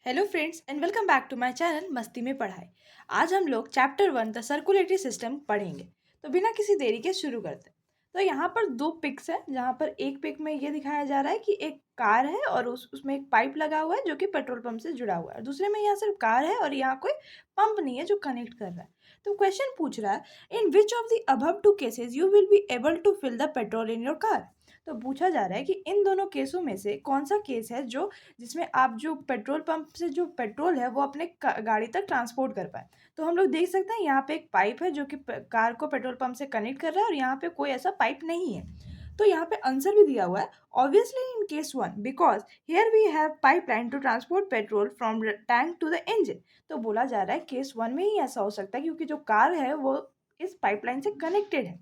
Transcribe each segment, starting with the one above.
Hello friends and welcome back to my channel मस्ती में पढ़ाई। आज हम लोग चैप्टर 1 द सर्कुलेटरी सिस्टम पढ़ेंगे। तो बिना किसी देरी के शुरू करते हैं। तो यहाँ पर दो पिक्स है, जहाँ पर एक पिक में ये दिखाया जा रहा है कि एक कार है और उसमें एक पाइप लगा हुआ है जो कि पेट्रोल पंप से जुड़ा हुआ है। दूसरे में यहाँ सिर्फ कार है और यहाँ कोई पंप नहीं है जो कनेक्ट कर रहा है। तो क्वेश्चन पूछ रहा है in which of the above two cases you will be able to fill the petrol in your car. तो पूछा जा रहा है कि इन दोनों केसों में से कौन सा केस है जो जिसमें आप जो पेट्रोल पंप से जो पेट्रोल है वो अपने गाड़ी तक ट्रांसपोर्ट कर पाए। तो हम लोग देख सकते हैं यहाँ पे एक पाइप है जो कि कार को पेट्रोल पंप से कनेक्ट कर रहा है और यहाँ पे कोई ऐसा पाइप नहीं है। तो यहाँ पे आंसर भी दिया हुआ है obviously in case one because here we have pipeline to transport petrol from tank to the engine. तो बोला जा रहा है केस वन में ही ऐसा हो सकता है क्योंकि जो कार है वो इस पाइपलाइन से कनेक्टेड है।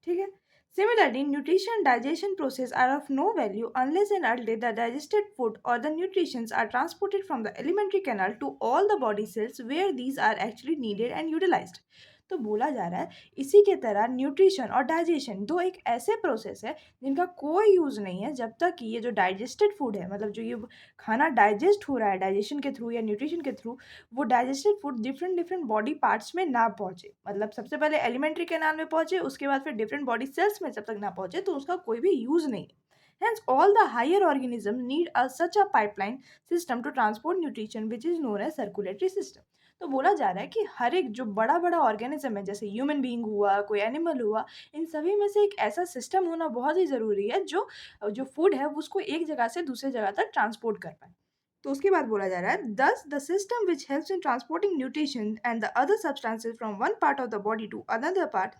ठीक है। Similarly, nutrition and digestion process are of no value unless and until the digested food or the nutrients are transported from the alimentary canal to all the body cells where these are actually needed and utilized. तो बोला जा रहा है इसी के तरह nutrition और digestion दो एक ऐसे प्रोसेस है जिनका कोई यूज़ नहीं है जब तक कि ये जो डाइजेस्टेड फूड है, मतलब जो ये खाना डाइजेस्ट हो रहा है डाइजेशन के थ्रू या न्यूट्रिशन के थ्रू, वो digested food different different body parts में ना पहुंचे। मतलब सबसे पहले एलिमेंट्री कैनाल में पहुंचे, उसके बाद फिर डिफरेंट बॉडी सेल्स में जब तक ना पहुंचे तो उसका कोई भी यूज नहीं है। Hence, all the higher organisms need such a pipeline system to transport nutrition, which is known as circulatory system. तो बोला जा रहा है कि हर एक जो बड़ा बड़ा ऑर्गेनिज्म है, जैसे ह्यूमन बीइंग हुआ, कोई एनिमल हुआ, इन सभी में से एक ऐसा सिस्टम होना बहुत ही ज़रूरी है जो जो फूड है उसको एक जगह से दूसरे जगह तक ट्रांसपोर्ट कर पाए। तो उसके बाद बोला जा रहा है thus the system which helps in transporting nutrition and the other substances from one part of the body to another part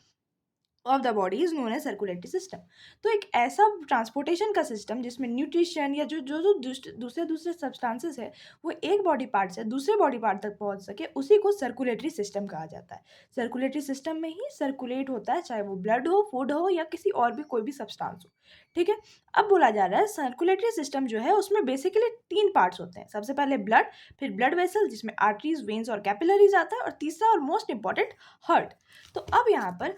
of the body is known as circulatory system. तो एक ऐसा ट्रांसपोर्टेशन का सिस्टम जिसमें nutrition या जो जो जो दूसरे दूसरे सब्सटेंसेस है वो एक बॉडी पार्ट से दूसरे बॉडी पार्ट तक पहुंच सके, उसी को सर्कुलेटरी सिस्टम कहा जाता है। सर्कुलेटरी सिस्टम में ही सर्कुलेट होता है, चाहे वो ब्लड हो, फूड हो या किसी और भी कोई भी सब्सटेंस हो। ठीक है। अब बोला जा रहा है सर्कुलेटरी सिस्टम जो है उसमें बेसिकली तीन पार्ट्स होते हैं। सबसे पहले ब्लड, फिर ब्लड वेसल जिसमें आर्टरीज, वेन्स और कैपिलरीज आता है, और तीसरा और मोस्ट इंपॉर्टेंट हार्ट। तो अब यहाँ पर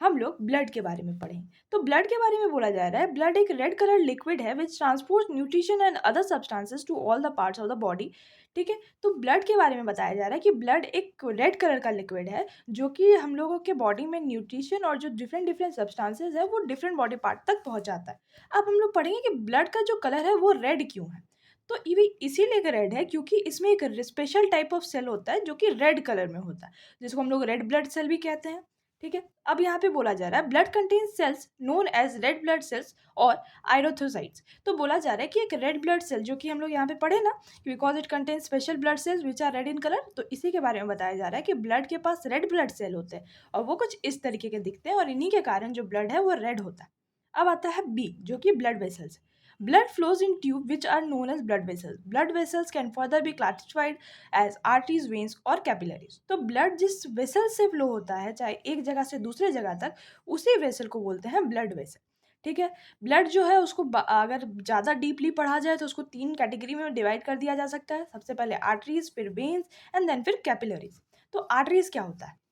हम लोग ब्लड के बारे में पढ़ें। तो ब्लड के बारे में बोला जा रहा है ब्लड एक रेड कलर लिक्विड है which transport nutrition and other substances to all the parts of the body. ठीक है। तो ब्लड के बारे में बताया जा रहा है कि ब्लड एक रेड कलर का लिक्विड है जो कि हम लोगों के बॉडी में न्यूट्रिशन और जो डिफरेंट डिफरेंट सब्सटेंसेस है वो डिफरेंट बॉडी पार्ट तक पहुंचाता है। अब हम लोग पढ़ेंगे कि ब्लड का जो कलर है वो रेड क्यों है। तो ये इसीलिए रेड है क्योंकि इसमें एक स्पेशल टाइप ऑफ सेल होता है जो कि रेड कलर में होता है, जिसको हम लोग रेड ब्लड सेल भी कहते हैं। ठीक है। अब यहाँ पे बोला जा रहा है blood contain cells known as red blood cells और आयरोथोसाइट्स। तो बोला जा रहा है कि एक रेड ब्लड सेल जो कि हम लोग यहाँ पे पढ़े ना, because it contain special blood cells which are red in colour, तो इसी के बारे में बताया जा रहा है कि ब्लड के पास रेड ब्लड सेल होते हैं और वो कुछ इस तरीके के दिखते हैं और इन्हीं के कारण जो ब्लड है वो रेड होता है। अब आता है बी जो कि blood vessels. Blood flows in tube which are known as blood vessels. Blood vessels can further be classified as arteries, veins और capillaries. तो blood जिस वेसल से फ्लो होता है चाहे एक जगह से दूसरे जगह तक, उसी वेसल को बोलते हैं ब्लड वेसल। ठीक है। ब्लड जो है उसको अगर ज़्यादा डीपली पढ़ा जाए तो उसको तीन कैटेगरी में डिवाइड कर दिया जा सकता है। सबसे पहले आर्टरीज, फिर वेन्स एंड देन फिर कैपिलरीज। तो आर्टरीज क्या होता है?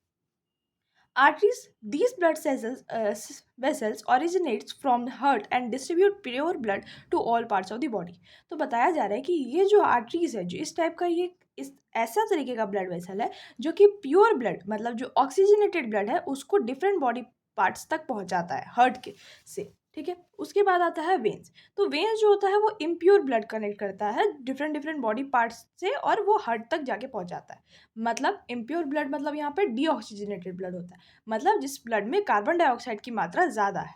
Arteries, these blood vessels originates from the heart and distribute pure blood to all parts of the body. तो बताया जा रहा है कि ये जो आर्टरीज है, जो इस टाइप का, ये इस ऐसा तरीके का ब्लड वेसल है जो कि प्योर ब्लड, मतलब जो ऑक्सीजनेटेड ब्लड है उसको डिफरेंट बॉडी पार्ट्स तक पहुंचाता है हार्ट के से। ठीक है। उसके बाद आता है वेन्स। तो वेन्स जो होता है वो इम्प्योर ब्लड कनेक्ट करता है डिफरेंट डिफरेंट बॉडी पार्ट्स से और वो हार्ट तक जाके पहुंचाता है। मतलब इम्प्योर ब्लड मतलब यहाँ पे डीऑक्सीजनेटेड ब्लड होता है, मतलब जिस ब्लड में कार्बन डाइऑक्साइड की मात्रा ज़्यादा है।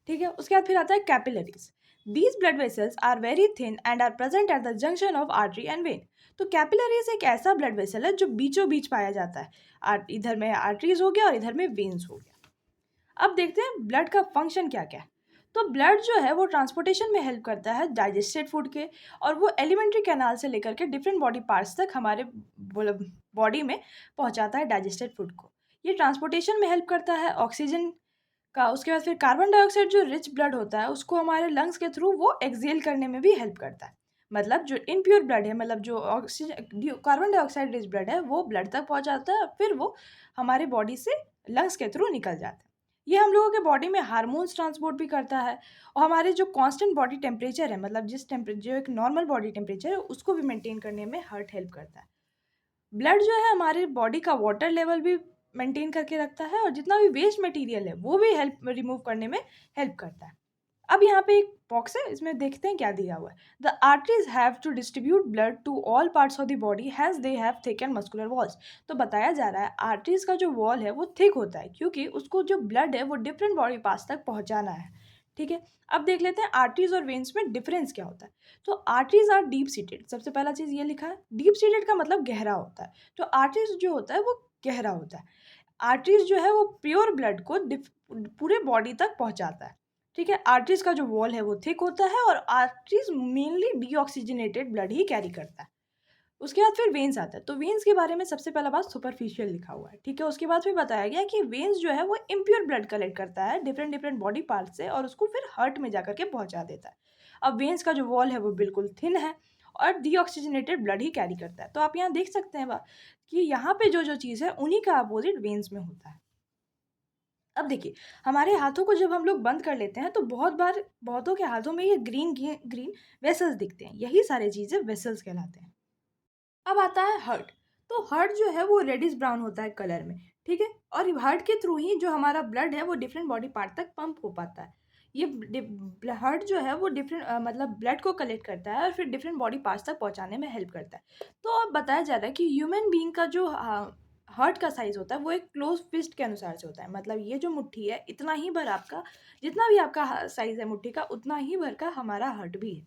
ठीक है। उसके बाद फिर आता है capillaries. These blood vessels are very thin and are present at the junction of artery and vein. तो कैपिलरीज एक ऐसा ब्लड वेसल है जो बीचों बीच पाया जाता है, इधर में आर्टरीज हो गया और इधर में वेन्स हो गया। अब देखते हैं ब्लड का फंक्शन क्या क्या है। तो ब्लड जो है वो ट्रांसपोर्टेशन में हेल्प करता है डाइजेस्टेड फूड के, और वो एलिमेंट्री कैनाल से लेकर के डिफरेंट बॉडी पार्ट्स तक हमारे बॉडी में पहुंचाता है डाइजेस्टेड फूड को। ये ट्रांसपोर्टेशन में हेल्प करता है ऑक्सीजन का। उसके बाद फिर कार्बन डाइऑक्साइड जो रिच ब्लड होता है उसको हमारे लंग्स के थ्रू वो एक्सेल करने में भी हेल्प करता है। मतलब जो इम्प्योर ब्लड है, मतलब जो oxygen carbon dioxide rich blood है वो ब्लड तक पहुंच जाता है, फिर वो हमारे बॉडी से लंग्स के थ्रू निकल जाता है। ये हम लोगों के बॉडी में हार्मोन्स ट्रांसपोर्ट भी करता है और हमारे जो कांस्टेंट बॉडी टेम्परेचर है, मतलब जो एक नॉर्मल बॉडी टेम्परेचर है, उसको भी मेंटेन करने में हार्ट हेल्प करता है। ब्लड जो है हमारे बॉडी का वाटर लेवल भी मेंटेन करके रखता है और जितना भी वेस्ट मटेरियल है वो भी हेल्प रिमूव करने में हेल्प करता है। अब यहाँ पे एक बॉक्स है, इसमें देखते हैं क्या दिया हुआ है। The arteries have to distribute blood to all parts of the body has they have thick and muscular walls. तो बताया जा रहा है आर्टरीज का जो वॉल है वो थिक होता है क्योंकि उसको जो ब्लड है वो डिफरेंट बॉडी पार्ट्स तक पहुंचाना है। ठीक है, अब देख लेते हैं आर्टरीज और वेन्स में डिफरेंस क्या होता है। तो आर्टरीज आर डीप सीटेड, सबसे पहला चीज़ ये लिखा है, डीप सीटेड का मतलब गहरा होता है। तो आर्टरीज जो होता है वो गहरा होता है। आर्टरीज जो है वो प्योर ब्लड को पूरे बॉडी तक पहुंचाता है। ठीक है, आर्टरीज का जो वॉल है वो थिक होता है और आर्टरीज मेनली डीऑक्सीजनेटेड ब्लड ही कैरी करता है। उसके बाद फिर वेन्स आता है। तो वेन्स के बारे में सबसे पहला बात सुपरफिशियल लिखा हुआ है। ठीक है, उसके बाद फिर बताया गया कि वेन्स जो है वो इम्प्योर ब्लड कलेक्ट करता है डिफरेंट डिफरेंट बॉडी पार्ट से और उसको फिर हार्ट में जाकर के पहुंचा देता है। अब वेन्स का जो वॉल है वो बिल्कुल थिन है और डीऑक्सीजनेटेड ब्लड ही कैरी करता है। तो आप यहाँ देख सकते हैं कि यहाँ पे जो जो चीज़ है उन्हीं का अपोजिट वेन्स में होता है। अब देखिए, हमारे हाथों को जब हम लोग बंद कर लेते हैं तो बहुत बार बहुतों के हाथों में ये ग्रीन ग्रीन वेसल्स दिखते हैं, यही सारी चीज़ें वेसल्स कहलाते हैं। अब आता है हार्ट। तो हार्ट जो है वो रेडिश ब्राउन होता है कलर में। ठीक है, और हार्ट के थ्रू ही जो हमारा ब्लड है वो डिफरेंट बॉडी पार्ट तक पंप हो पाता है। ये हार्ट जो है वो डिफरेंट मतलब ब्लड को कलेक्ट करता है और फिर डिफरेंट बॉडी पार्ट्स तक पहुंचाने में हेल्प करता है। तो अब बताया जा रहा है कि ह्यूमन बीइंग का जो हार्ट का साइज होता है वो एक क्लोज फिस्ट के अनुसार से होता है। मतलब ये जो मुट्ठी है इतना ही भर आपका, जितना भी आपका साइज है मुट्ठी का उतना ही भर का हमारा हार्ट भी है।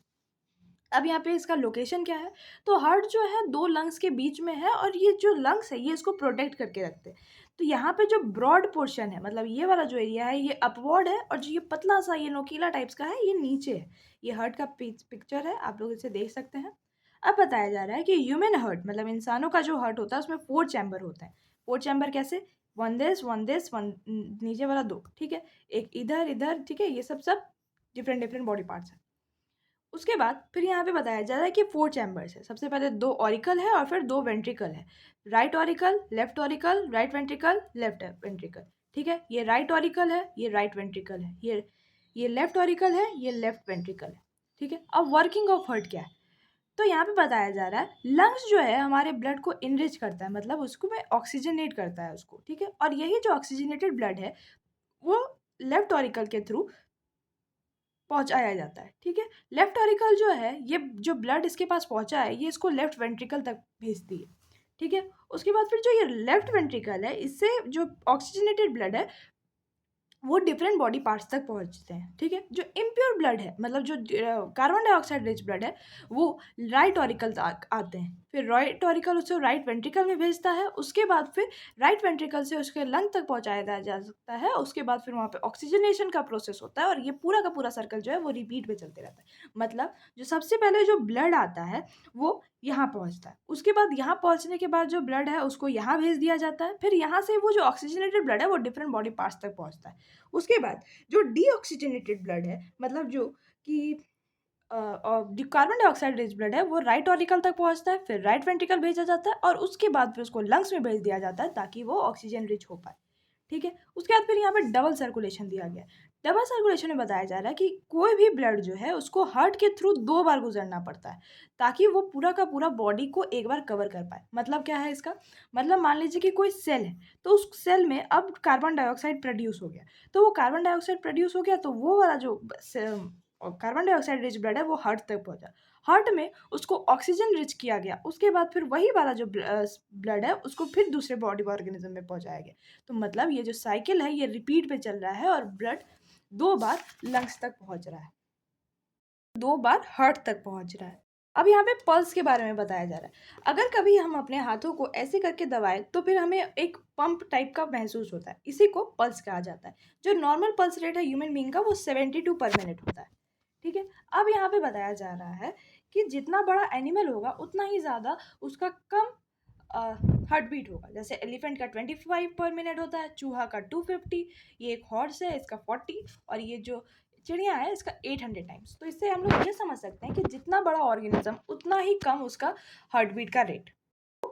अब यहाँ पे इसका लोकेशन क्या है, तो हार्ट जो है दो लंग्स के बीच में है और ये जो लंग्स है ये इसको प्रोटेक्ट करके रखते हैं। तो यहाँ पे जो ब्रॉड पोर्शन है, मतलब ये वाला जो एरिया है ये अपवर्ड है और जो ये पतला सा ये नोकीला टाइप्स का है ये नीचे है। ये हार्ट का पिक्चर है, आप लोग इसे देख सकते हैं। अब बताया जा रहा है कि ह्यूमन हार्ट मतलब इंसानों का जो हार्ट होता है उसमें 4 चैम्बर होते हैं। 4 चैम्बर कैसे, वन दिस वन नीचे वाला 2, ठीक है, एक इधर इधर, ठीक है, ये सब डिफरेंट डिफरेंट बॉडी पार्ट्स हैं। उसके बाद फिर यहाँ पे बताया जा रहा है कि 4 चैम्बर्स है। सबसे पहले 2 ऑरिकल है और फिर 2 वेंट्रिकल है। Right auricle, left auricle, right ventricle, left ventricle. ठीक है, ये राइट ऑरिकल है, ये राइट वेंट्रिकल है, ये लेफ्ट ऑरिकल है, ये लेफ्ट वेंट्रिकल है। ठीक है, अब वर्किंग ऑफ हार्ट क्या है, तो यहाँ पे बताया जा रहा है लंग्स जो है हमारे ब्लड को इनरिच करता है, मतलब उसको में ऑक्सीजनेट करता है उसको। ठीक है, और यही जो ऑक्सीजनेटेड ब्लड है वो लेफ्ट ऑरिकल के थ्रू पहुँचाया जाता है। ठीक है, लेफ्ट ऑरिकल जो है ये जो ब्लड इसके पास पहुँचा है ये इसको लेफ्ट वेंट्रिकल तक भेजती है। ठीक है, उसके बाद फिर जो ये लेफ्ट वेंट्रिकल है इससे जो ऑक्सीजनेटेड ब्लड है वो डिफरेंट बॉडी पार्ट्स तक पहुंचते हैं। ठीक है, जो इम्प्योर ब्लड है मतलब जो कार्बन डाइऑक्साइड रिच ब्लड है वो राइट ऑरिकल तक आते हैं। फिर राइट ऑरिकल उसे राइट वेंट्रिकल में भेजता है, उसके बाद फिर राइट वेंट्रिकल से उसके लंग तक पहुंचाया जा सकता है। उसके बाद फिर वहाँ पे ऑक्सीजनेशन का प्रोसेस होता है और ये पूरा का पूरा सर्कल जो है वो रिपीट पे चलते रहता है। मतलब जो सबसे पहले जो ब्लड आता है वो यहाँ पहुँचता है, उसके बाद यहाँ पहुँचने के बाद जो ब्लड है उसको यहाँ भेज दिया जाता है, फिर यहाँ से वो जो ऑक्सीजनेटेड ब्लड है वो डिफरेंट बॉडी पार्ट्स तक पहुँचता है। उसके बाद जो डीऑक्सीजनेटेड ब्लड है मतलब जो कि कार्बन डाइऑक्साइड रिच ब्लड है वो राइट ऑरिकल तक पहुँचता है, फिर राइट वेंट्रिकल भेजा जाता है और उसके बाद फिर उसको लंग्स में भेज दिया जाता है ताकि वो ऑक्सीजन रिच हो पाए। ठीक है, उसके बाद फिर यहाँ पे डबल सर्कुलेशन दिया गया है। डबल सर्कुलेशन में बताया जा रहा है कि कोई भी ब्लड जो है उसको हार्ट के थ्रू 2 बार गुजरना पड़ता है ताकि वो पूरा का पूरा बॉडी को एक बार कवर कर पाए। मतलब क्या है इसका, मतलब मान लीजिए कि कोई सेल है तो उस सेल में अब कार्बन डाइऑक्साइड प्रोड्यूस हो गया, तो वो कार्बन डाइऑक्साइड प्रोड्यूस हो गया तो वो वाला जो कार्बन डाइऑक्साइड रिच ब्लड है वो हार्ट तक पहुंचा, हार्ट में उसको ऑक्सीजन रिच किया गया, उसके बाद फिर वही वाला जो ब्लड है उसको फिर दूसरे बॉडी ऑर्गेनिज्म में पहुंचाया गया। तो मतलब ये जो साइकिल है ये रिपीट पे चल रहा है और ब्लड 2 बार लंग्स तक पहुंच रहा है, 2 बार हार्ट तक पहुंच रहा है। अब यहाँ पे पल्स के बारे में बताया जा रहा है। अगर कभी हम अपने हाथों को ऐसे करके दबाएं तो फिर हमें एक पंप टाइप का महसूस होता है, इसी को पल्स कहा जाता है। जो नॉर्मल पल्स रेट है ह्यूमन बीइंग का वो 72 पर मिनट होता है। ठीक है, अब यहाँ पे बताया जा रहा है कि जितना बड़ा एनिमल होगा उतना ही ज़्यादा उसका कम हार्ट बीट होगा। जैसे एलिफेंट का 25 पर मिनट होता है, चूहा का 250, ये एक हॉर्स है इसका 40 और ये जो चिड़िया है इसका 800 टाइम्स। तो इससे हम लोग ये समझ सकते हैं कि जितना बड़ा ऑर्गेनिज्म उतना ही कम उसका हार्ट बीट का रेट।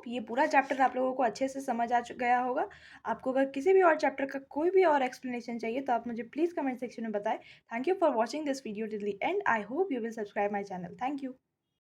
ये पूरा चैप्टर आप लोगों को अच्छे से समझ आ गया होगा। आपको अगर किसी भी और चैप्टर का कोई भी और एक्सप्लेनेशन चाहिए तो आप मुझे प्लीज़ कमेंट सेक्शन में बताएँ। Thank you for watching this video till the end. I hope you will subscribe my channel. Thank you.